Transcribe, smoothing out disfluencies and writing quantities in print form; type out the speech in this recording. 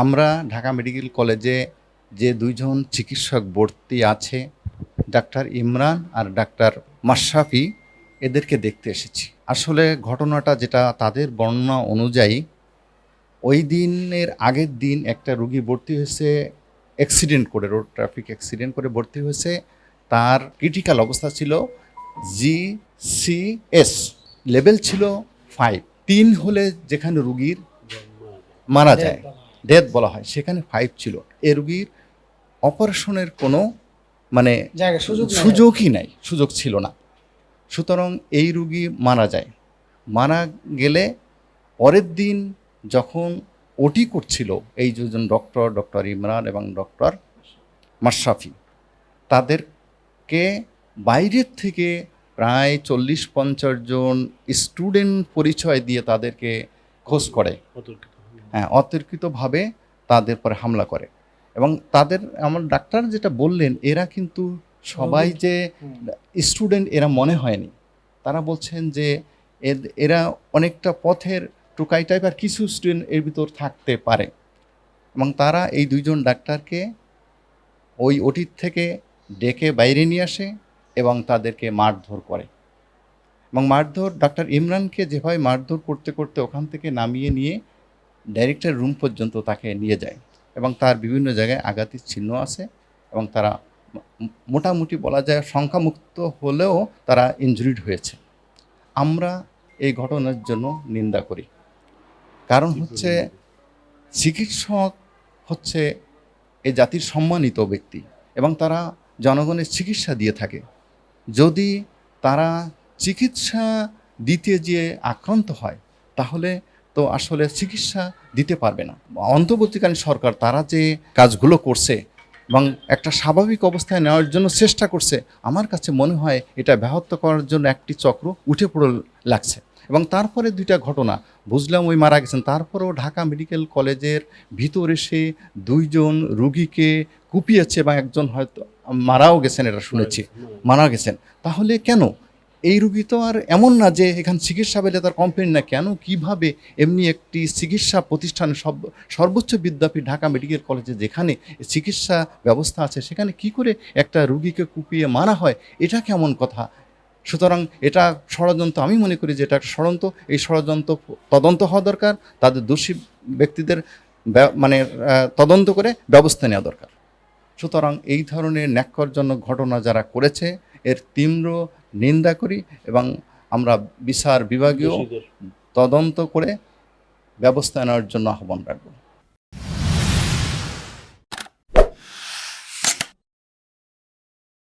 আমরা ঢাকা মেডিকেল কলেজে যে দুইজন চিকিৎসক ভর্তি আছে, ডাক্তার ইমরান আর ডাক্তার মাশরাফি, এদেরকে দেখতে এসেছি। আসলে ঘটনাটা যেটা তাদের বর্ণনা অনুযায়ী, ওই দিনের আগের দিন একটা রুগী ভর্তি হয়েছে অ্যাক্সিডেন্ট করে, রোড ট্রাফিক অ্যাক্সিডেন্ট করে ভর্তি হয়েছে। তার ক্রিটিক্যাল অবস্থা ছিল GCS, লেভেল ছিল 5। 3 হলে যেখানে রুগীর মারা যায়, ডেথ বলা হয়, সেখানে 5 ছিল। এ রুগীর অপারেশনের কোনো মানে সুযোগই নাই, সুযোগ ছিল না। সুতরাং এই রুগী মারা যায়। মারা গেলে পরের দিন যখন ওটি করছিল এই দুজন ডক্টর ইমরান এবং ডক্টর মাশরাফি, তাদেরকে বাইরের থেকে প্রায় 40-50 জন স্টুডেন্ট পরিচয় দিয়ে তাদেরকে খোঁজ করে, অতর্কিতভাবে তাদের পরে হামলা করে। এবং তাদের, আমার ডাক্তার যেটা বললেন, এরা কিন্তু সবাই যে স্টুডেন্ট এরা মনে হয়নি। তারা বলছেন যে এরা অনেকটা পথের টুকাই টাইপ, আর কিছু স্টুডেন্ট এর ভিতর থাকতে পারে। এবং তারা এই দুইজন ডাক্তারকে ওই ওটির থেকে ডেকে বাইরে নিয়ে আসে এবং তাদেরকে মারধর করে। এবং মারধর, ডাক্তার ইমরানকে যেভাবে মারধর করতে করতে ওখান থেকে নামিয়ে নিয়ে ডাইরেক্টর রুম পর্যন্ত তাকে নিয়ে যায়। এবং তার বিভিন্ন জায়গায় আঘাতের চিহ্ন আছে, এবং তারা মোটামুটি বলা যায় সংখ্যামুক্ত হলেও তারা ইনজুরিড হয়েছে। আমরা এই ঘটনার জন্য নিন্দা করি। কারণ হচ্ছে চিকিৎসক হচ্ছে এই জাতির সম্মানিত ব্যক্তি, এবং তারা জনগণের চিকিৎসা দিয়ে থাকে। যদি তারা চিকিৎসা দিতে গিয়ে আক্রান্ত হয়, তাহলে তো আসলে চিকিৎসা দিতে পারবে না। অন্তর্বর্তীকালীন সরকার তারা যে কাজগুলো করছে এবং একটা স্বাভাবিক অবস্থায় নেওয়ার জন্য চেষ্টা করছে, আমার কাছে মনে হয় এটা ব্যাহত করার জন্য একটি চক্র উঠে পড়ে লাগছে। এবং তারপরে 2টা ঘটনা বুঝলাম ওই মারা গেছেন, তারপরেও ঢাকা মেডিকেল কলেজের ভিতর এসে 2 জন রুগীকে কুপিয়েছে, এবং একজন হয়তো মারাও গেছেন, এটা শুনেছি, মারা গেছেন। তাহলে কেন? এই রুগী তো আর এমন না যে এখানে চিকিৎসা পেলে তার কমপ্লেন না, কেন কিভাবে এমনি একটি চিকিৎসা প্রতিষ্ঠান, সর্বোচ্চ বিদ্যাপীঠ ঢাকা মেডিকেল কলেজে যেখানে চিকিৎসা ব্যবস্থা আছে, সেখানে কি করে একটা রুগীকে কুপিয়ে মারা হয়? এটা কেমন কথা? সুতরাং এটা ষড়যন্ত্র, আমি মনে করি যে এটা ষড়যন্ত্র। এই ষড়যন্ত্র তদন্ত হওয়া দরকার, তাদের দোষী ব্যক্তিদের তদন্ত করে ব্যবস্থা নেওয়া দরকার। সুতরাং এই ধরনের ন্যাক্কারজনক ঘটনা যারা করেছে এর তীব্র নিন্দা করি, এবং আমরা বিচার বিভাগীয় তদন্ত করে ব্যবস্থা নেওয়ার জন্য আহ্বান রাখব।